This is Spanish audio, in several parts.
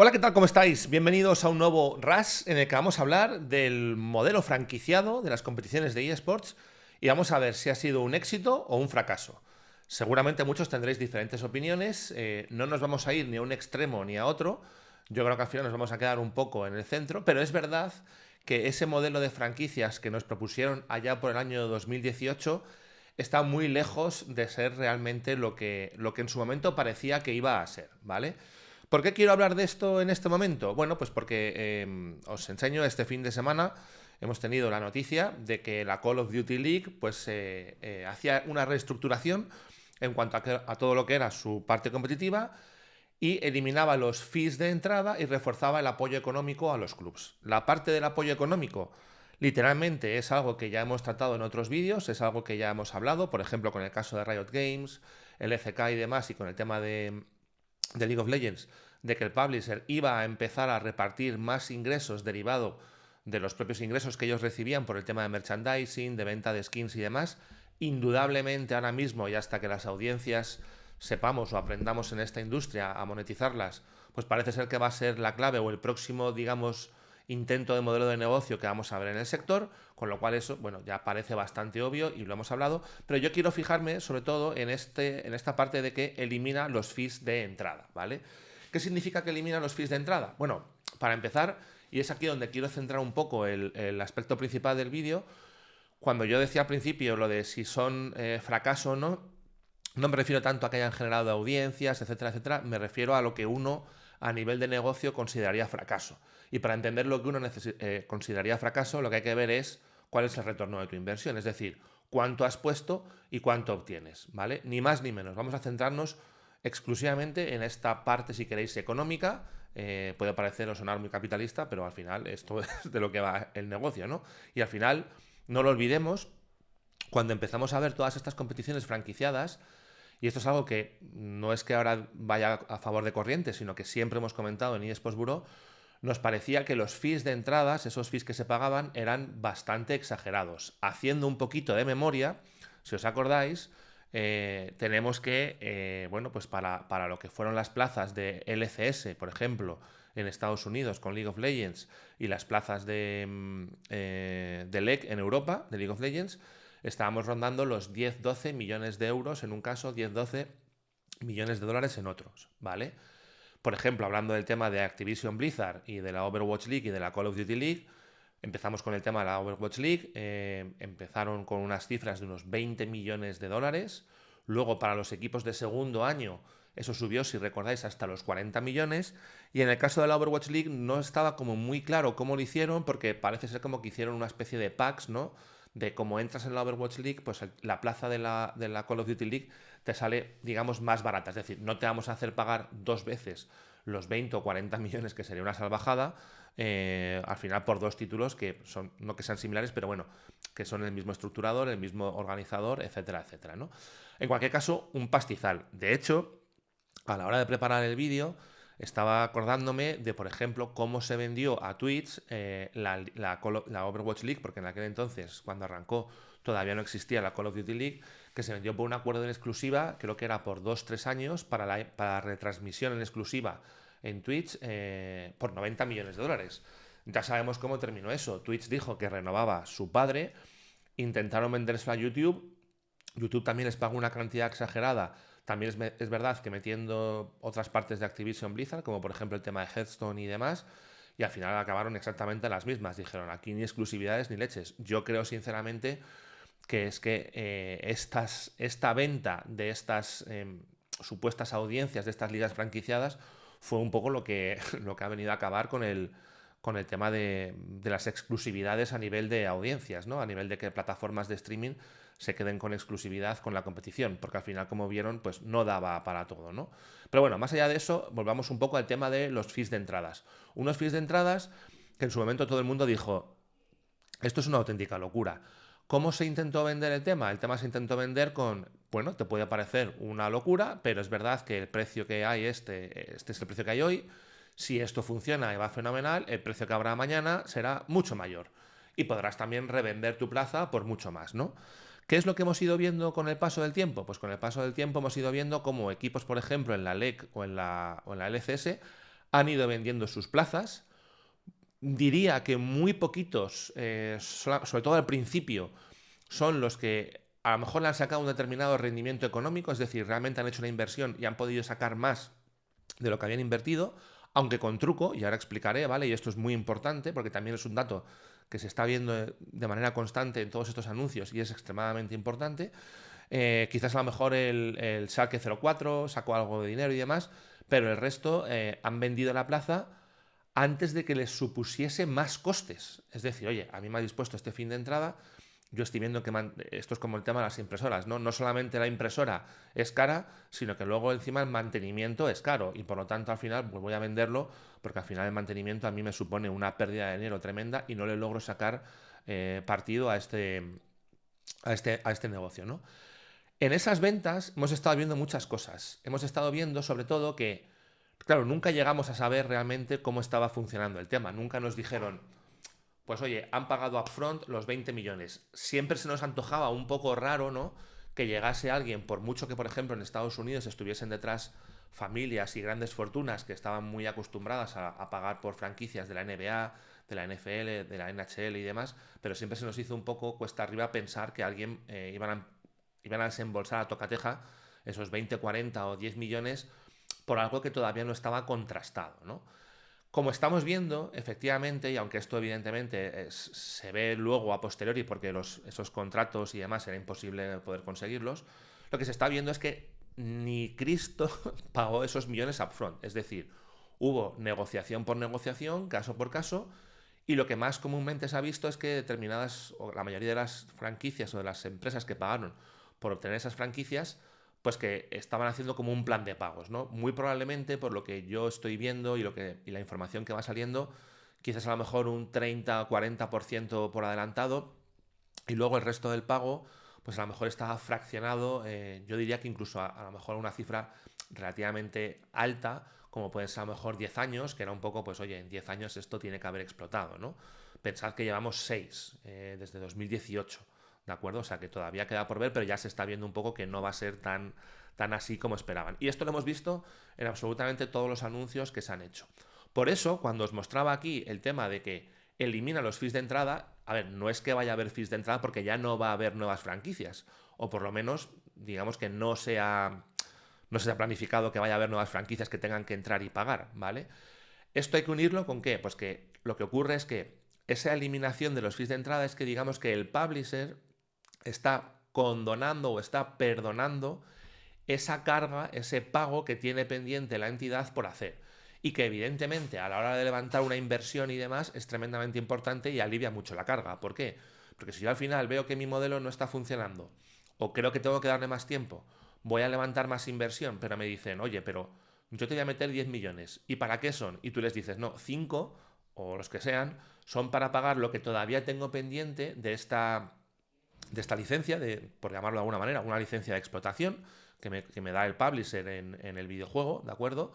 Hola, ¿qué tal? ¿Cómo estáis? Bienvenidos a un nuevo RAS en el que vamos a hablar del modelo franquiciado de las competiciones de eSports y vamos a ver si ha sido un éxito o un fracaso. Seguramente muchos tendréis diferentes opiniones, no nos vamos a ir ni a un extremo ni a otro, yo creo que al final nos vamos a quedar un poco en el centro, pero es verdad que ese modelo de franquicias que nos propusieron allá por el año 2018 está muy lejos de ser realmente lo que en su momento parecía que iba a ser, ¿vale? ¿Por qué quiero hablar de esto en este momento? Bueno, pues porque os enseño este fin de semana. Hemos tenido la noticia de que la Call of Duty League pues, hacía una reestructuración en cuanto a todo lo que era su parte competitiva y eliminaba los fees de entrada y reforzaba el apoyo económico a los clubs. La parte del apoyo económico literalmente es algo que ya hemos tratado en otros vídeos, es algo que ya hemos hablado, por ejemplo con el caso de Riot Games, el FK y demás, y con el tema de League of Legends, de que el publisher iba a empezar a repartir más ingresos derivado de los propios ingresos que ellos recibían por el tema de merchandising, de venta de skins y demás. Indudablemente ahora mismo y hasta que las audiencias sepamos o aprendamos en esta industria a monetizarlas, pues parece ser que va a ser la clave o el próximo, digamos, intento de modelo de negocio que vamos a ver en el sector, con lo cual eso, bueno, ya parece bastante obvio y lo hemos hablado, pero yo quiero fijarme sobre todo en esta parte de que elimina los fees de entrada, ¿vale? ¿Qué significa que elimina los fees de entrada? Bueno, para empezar, y es aquí donde quiero centrar un poco el aspecto principal del vídeo, cuando yo decía al principio lo de si son fracaso o no, no me refiero tanto a que hayan generado audiencias, etcétera, etcétera, me refiero a lo que uno a nivel de negocio consideraría fracaso. Y para entender lo que uno consideraría fracaso, lo que hay que ver es cuál es el retorno de tu inversión, es decir, cuánto has puesto y cuánto obtienes, ¿vale? Ni más ni menos. Vamos a centrarnos exclusivamente en esta parte, si queréis, económica. Puede parecer o sonar muy capitalista, pero al final esto es de lo que va el negocio, ¿no? Y al final, no lo olvidemos, cuando empezamos a ver todas estas competiciones franquiciadas, y esto es algo que no es que ahora vaya a favor de corriente, sino que siempre hemos comentado en eSports Bureau, nos parecía que los fees de entradas, esos fees que se pagaban, eran bastante exagerados. Haciendo un poquito de memoria, si os acordáis, tenemos que, bueno, pues para lo que fueron las plazas de LCS, por ejemplo, en Estados Unidos con League of Legends, y las plazas de LEC en Europa, de League of Legends, estábamos rondando los 10-12 millones de euros en un caso, 10-12 millones de dólares en otros, ¿vale? Por ejemplo, hablando del tema de Activision Blizzard y de la Overwatch League y de la Call of Duty League, empezamos con el tema de la Overwatch League, empezaron con unas cifras de unos 20 millones de dólares, luego para los equipos de segundo año eso subió, si recordáis, hasta los 40 millones, y en el caso de la Overwatch League no estaba como muy claro cómo lo hicieron, porque parece ser como que hicieron una especie de packs, ¿no? De cómo entras en la Overwatch League, pues la plaza de la Call of Duty League te sale, digamos, más barata. Es decir, no te vamos a hacer pagar dos veces los 20 o 40 millones, que sería una salvajada, al final por dos títulos que son, no que sean similares, pero bueno, que son el mismo estructurador, el mismo organizador, etcétera, etcétera, ¿no? En cualquier caso, un pastizal. De hecho, a la hora de preparar el vídeo, estaba acordándome de, por ejemplo, cómo se vendió a Twitch la Overwatch League, porque en aquel entonces, cuando arrancó, todavía no existía la Call of Duty League, que se vendió por un acuerdo en exclusiva, creo que era por 2-3 años, para retransmisión en exclusiva en Twitch, por 90 millones de dólares. Ya sabemos cómo terminó eso. Twitch dijo que renovaba su padre, intentaron vendérselo a YouTube, YouTube también les pagó una cantidad exagerada. También es verdad que metiendo otras partes de Activision Blizzard, como por ejemplo el tema de Hearthstone y demás, y al final acabaron exactamente las mismas. Dijeron, aquí ni exclusividades ni leches. Yo creo sinceramente que es que esta venta de estas supuestas audiencias, de estas ligas franquiciadas, fue un poco lo que ha venido a acabar con el tema de las exclusividades a nivel de audiencias, ¿no? A nivel de que plataformas de streaming se queden con exclusividad con la competición, porque al final, como vieron, pues no daba para todo, ¿no? Pero bueno, más allá de eso, volvamos un poco al tema de los fees de entradas. Unos fees de entradas que en su momento todo el mundo dijo, esto es una auténtica locura. ¿Cómo se intentó vender el tema? El tema se intentó vender con, bueno, te puede parecer una locura, pero es verdad que el precio que hay, este es el precio que hay hoy. Si esto funciona y va fenomenal, el precio que habrá mañana será mucho mayor. Y podrás también revender tu plaza por mucho más, ¿no? ¿Qué es lo que hemos ido viendo con el paso del tiempo? Pues con el paso del tiempo hemos ido viendo cómo equipos, por ejemplo, en la LEC o en la LCS, han ido vendiendo sus plazas. Diría que muy poquitos, sobre todo al principio, son los que a lo mejor le han sacado un determinado rendimiento económico, es decir, realmente han hecho una inversión y han podido sacar más de lo que habían invertido, aunque con truco, y ahora explicaré, ¿vale? Y esto es muy importante porque también es un dato que se está viendo de manera constante en todos estos anuncios y es extremadamente importante. Quizás a lo mejor el Schalke 04 sacó algo de dinero y demás, pero el resto han vendido la plaza antes de que les supusiese más costes. Es decir, oye, a mí me ha dispuesto este fin de entrada, yo estoy viendo que esto es como el tema de las impresoras, ¿no? No solamente la impresora es cara, sino que luego encima el mantenimiento es caro y por lo tanto al final pues voy a venderlo porque al final el mantenimiento a mí me supone una pérdida de dinero tremenda y no le logro sacar partido a este negocio, ¿no? En esas ventas hemos estado viendo muchas cosas. Hemos estado viendo sobre todo que, claro, nunca llegamos a saber realmente cómo estaba funcionando el tema. Nunca nos dijeron, pues oye, han pagado upfront los 20 millones. Siempre se nos antojaba un poco raro, ¿no? Que llegase alguien, por mucho que, por ejemplo, en Estados Unidos estuviesen detrás familias y grandes fortunas que estaban muy acostumbradas a pagar por franquicias de la NBA, de la NFL, de la NHL y demás, pero siempre se nos hizo un poco cuesta arriba pensar que alguien iban a desembolsar a tocateja esos 20, 40 o 10 millones por algo que todavía no estaba contrastado, ¿no? Como estamos viendo, efectivamente, y aunque esto evidentemente se ve luego a posteriori porque esos contratos y demás era imposible poder conseguirlos, lo que se está viendo es que ni Cristo pagó esos millones upfront. Es decir, hubo negociación por negociación, caso por caso, y lo que más comúnmente se ha visto es que determinadas, o la mayoría de las franquicias o de las empresas que pagaron por obtener esas franquicias, pues que estaban haciendo como un plan de pagos, ¿no? Muy probablemente, por lo que yo estoy viendo y la información que va saliendo, quizás a lo mejor un 30 o 40% por adelantado y luego el resto del pago, pues a lo mejor está fraccionado, yo diría que incluso a lo mejor una cifra relativamente alta, como pueden ser a lo mejor 10 años, que era un poco, pues oye, en 10 años esto tiene que haber explotado, ¿no? Pensad que llevamos 6 desde 2018. ¿De acuerdo? O sea que todavía queda por ver, pero ya se está viendo un poco que no va a ser tan así como esperaban. Y esto lo hemos visto en absolutamente todos los anuncios que se han hecho. Por eso, cuando os mostraba aquí el tema de que elimina los fees de entrada, a ver, no es que vaya a haber fees de entrada porque ya no va a haber nuevas franquicias. O por lo menos, digamos que no se ha planificado que vaya a haber nuevas franquicias que tengan que entrar y pagar, ¿vale? Esto hay que unirlo con qué? Pues que lo que ocurre es que esa eliminación de los fees de entrada es que digamos que el publisher está condonando o está perdonando esa carga, ese pago que tiene pendiente la entidad por hacer. Y que evidentemente a la hora de levantar una inversión y demás es tremendamente importante y alivia mucho la carga. ¿Por qué? Porque si yo al final veo que mi modelo no está funcionando o creo que tengo que darle más tiempo, voy a levantar más inversión, pero me dicen, oye, pero yo te voy a meter 10 millones. ¿Y para qué son? Y tú les dices, no, 5 o los que sean, son para pagar lo que todavía tengo pendiente de esta licencia, por llamarlo de alguna manera, una licencia de explotación que me da el publisher en el videojuego, ¿de acuerdo?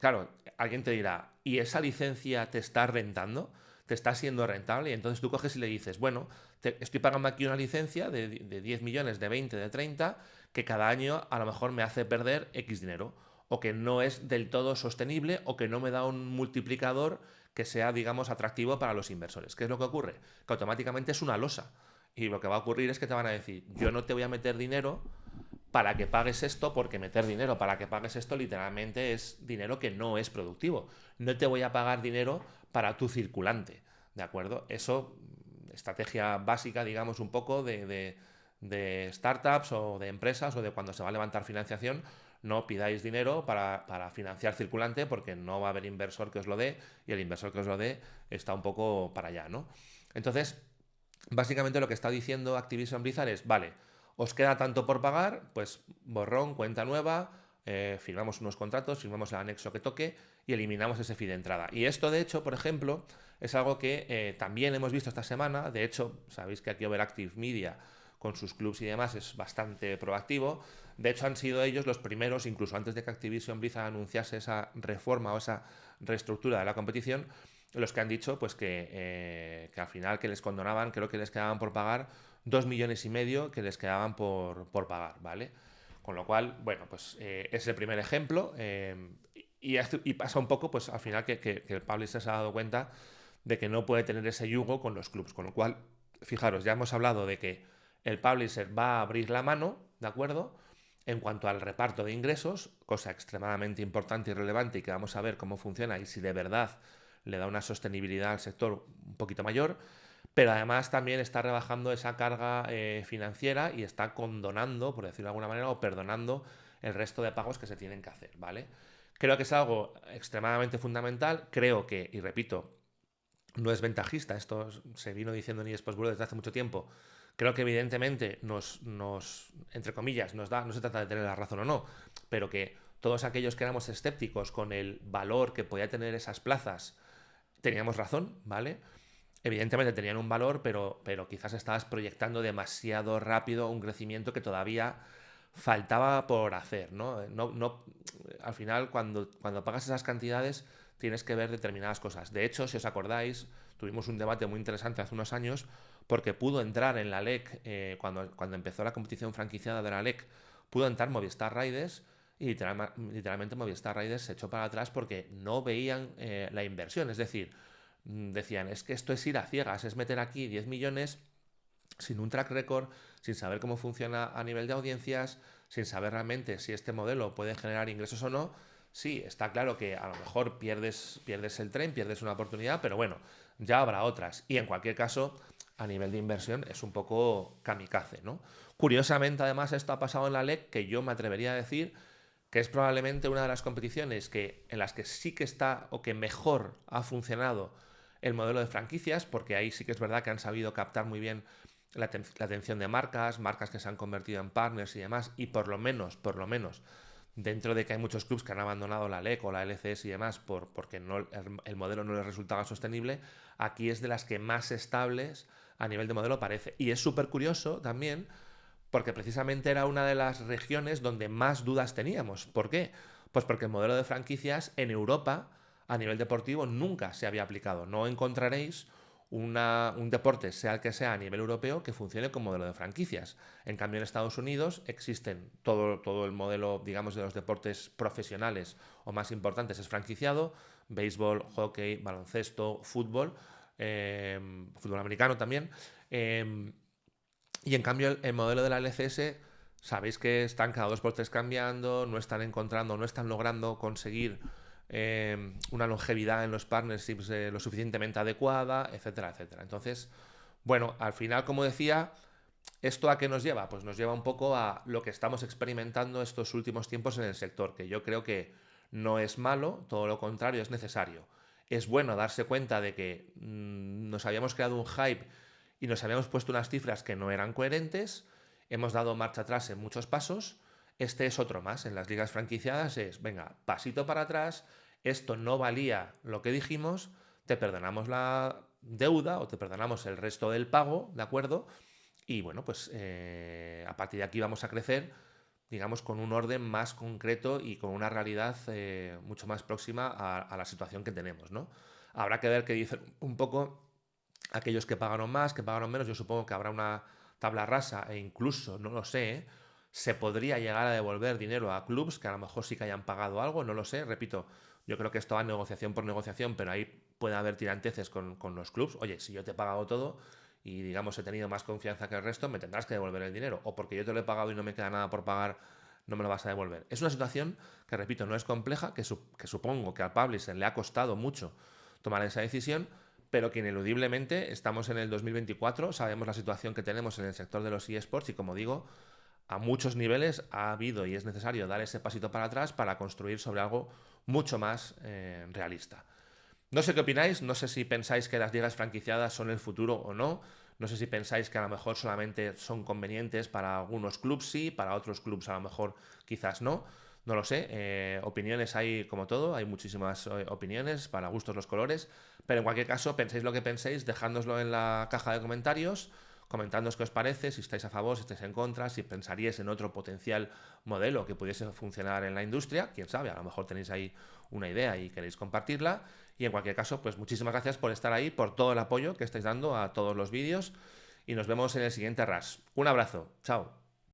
Claro, alguien te dirá, ¿y esa licencia te está rentando? ¿Te está siendo rentable? Y entonces tú coges y le dices, bueno, estoy pagando aquí una licencia de 10 millones, de 20, de 30, que cada año a lo mejor me hace perder X dinero, o que no es del todo sostenible, o que no me da un multiplicador que sea, digamos, atractivo para los inversores. ¿Qué es lo que ocurre? Que automáticamente es una losa. Y lo que va a ocurrir es que te van a decir, yo no te voy a meter dinero para que pagues esto, porque meter dinero para que pagues esto literalmente es dinero que no es productivo. No te voy a pagar dinero para tu circulante, ¿de acuerdo? Eso, estrategia básica, digamos, un poco de startups o de empresas o de cuando se va a levantar financiación, no pidáis dinero para financiar circulante porque no va a haber inversor que os lo dé y el inversor que os lo dé está un poco para allá, ¿no? Entonces, básicamente lo que está diciendo Activision Blizzard es, vale, os queda tanto por pagar, pues borrón, cuenta nueva, firmamos unos contratos, firmamos el anexo que toque y eliminamos ese fee de entrada. Y esto, de hecho, por ejemplo, es algo que también hemos visto esta semana. De hecho, sabéis que aquí Overactive Media, con sus clubs y demás, es bastante proactivo. De hecho, han sido ellos los primeros, incluso antes de que Activision Blizzard anunciase esa reforma o esa reestructura de la competición, los que han dicho pues que al final que les condonaban, creo que les quedaban por pagar 2,5 millones que les quedaban por pagar, ¿vale? Con lo cual, bueno, pues es el primer ejemplo y pasa un poco, pues al final, que el publisher se ha dado cuenta de que no puede tener ese yugo con los clubs. Con lo cual, fijaros, ya hemos hablado de que el publisher va a abrir la mano, ¿de acuerdo? En cuanto al reparto de ingresos, cosa extremadamente importante y relevante y que vamos a ver cómo funciona y si de verdad le da una sostenibilidad al sector un poquito mayor, pero además también está rebajando esa carga financiera y está condonando, por decirlo de alguna manera, o perdonando el resto de pagos que se tienen que hacer, ¿vale? Creo que es algo extremadamente fundamental, creo que, y repito, no es ventajista, esto se vino diciendo en eSports Bureau desde hace mucho tiempo. Creo que evidentemente entre comillas, nos da, no se trata de tener la razón o no, pero que todos aquellos que éramos escépticos con el valor que podía tener esas plazas, teníamos razón, ¿vale? Evidentemente tenían un valor, pero quizás estabas proyectando demasiado rápido un crecimiento que todavía faltaba por hacer, ¿no? Al final, cuando pagas esas cantidades, tienes que ver determinadas cosas. De hecho, si os acordáis, tuvimos un debate muy interesante hace unos años porque pudo entrar en la LEC, cuando empezó la competición franquiciada de la LEC, pudo entrar Movistar Riders y literalmente Movistar Riders se echó para atrás porque no veían la inversión. Es decir, decían, es que esto es ir a ciegas, es meter aquí 10 millones sin un track record, sin saber cómo funciona a nivel de audiencias, sin saber realmente si este modelo puede generar ingresos o no. Sí, está claro que a lo mejor pierdes el tren, pierdes una oportunidad, pero bueno, ya habrá otras. Y en cualquier caso, a nivel de inversión es un poco kamikaze, ¿no? Curiosamente, además, esto ha pasado en la LEC, que yo me atrevería a decir que es probablemente una de las competiciones en las que sí que está o que mejor ha funcionado el modelo de franquicias, porque ahí sí que es verdad que han sabido captar muy bien la atención de marcas que se han convertido en partners y demás, y por lo menos, dentro de que hay muchos clubs que han abandonado la LEC o la LCS y demás porque el modelo no les resultaba sostenible, aquí es de las que más estables a nivel de modelo parece. Y es súper curioso también porque precisamente era una de las regiones donde más dudas teníamos. ¿Por qué? Pues porque el modelo de franquicias en Europa a nivel deportivo nunca se había aplicado. No encontraréis un deporte, sea el que sea a nivel europeo, que funcione con modelo de franquicias. En cambio, en Estados Unidos existen todo el modelo, digamos, de los deportes profesionales o más importantes es franquiciado: béisbol, hockey, baloncesto, fútbol, fútbol americano también. Y en cambio, el modelo de la LCS, sabéis que están cada 2 por 3 cambiando, no están encontrando, no están logrando conseguir una longevidad en los partnerships lo suficientemente adecuada, etcétera, etcétera. Entonces, bueno, al final, como decía, ¿esto a qué nos lleva? Pues nos lleva un poco a lo que estamos experimentando estos últimos tiempos en el sector, que yo creo que no es malo, todo lo contrario, es necesario. Es bueno darse cuenta de que nos habíamos creado un hype y nos habíamos puesto unas cifras que no eran coherentes, hemos dado marcha atrás en muchos pasos. Este es otro más. En las ligas franquiciadas es, venga, pasito para atrás, esto no valía lo que dijimos, te perdonamos la deuda o te perdonamos el resto del pago, ¿de acuerdo? Y bueno, pues a partir de aquí vamos a crecer, digamos, con un orden más concreto y con una realidad mucho más próxima a la situación que tenemos, ¿no? Habrá que ver qué dicen un poco aquellos que pagaron más, que pagaron menos. Yo supongo que habrá una tabla rasa e incluso, no lo sé, se podría llegar a devolver dinero a clubs que a lo mejor sí que hayan pagado algo, no lo sé. Repito, yo creo que esto va negociación por negociación, pero ahí puede haber tiranteces con los clubs. Oye, si yo te he pagado todo y digamos he tenido más confianza que el resto, me tendrás que devolver el dinero. O porque yo te lo he pagado y no me queda nada por pagar, no me lo vas a devolver. Es una situación que, repito, no es compleja, que supongo que al publisher le ha costado mucho tomar esa decisión, pero que ineludiblemente estamos en el 2024, sabemos la situación que tenemos en el sector de los eSports y, como digo, a muchos niveles ha habido y es necesario dar ese pasito para atrás para construir sobre algo mucho más realista. No sé qué opináis, no sé si pensáis que las ligas franquiciadas son el futuro o no, no sé si pensáis que a lo mejor solamente son convenientes para algunos clubs sí, para otros clubs a lo mejor quizás no. No lo sé, opiniones hay como todo, hay muchísimas opiniones, para gustos los colores, pero en cualquier caso, penséis lo que penséis, dejándoslo en la caja de comentarios, comentándoos qué os parece, si estáis a favor, si estáis en contra, si pensaríais en otro potencial modelo que pudiese funcionar en la industria, quién sabe, a lo mejor tenéis ahí una idea y queréis compartirla. Y en cualquier caso, pues muchísimas gracias por estar ahí, por todo el apoyo que estáis dando a todos los vídeos y nos vemos en el siguiente RAS. Un abrazo, chao.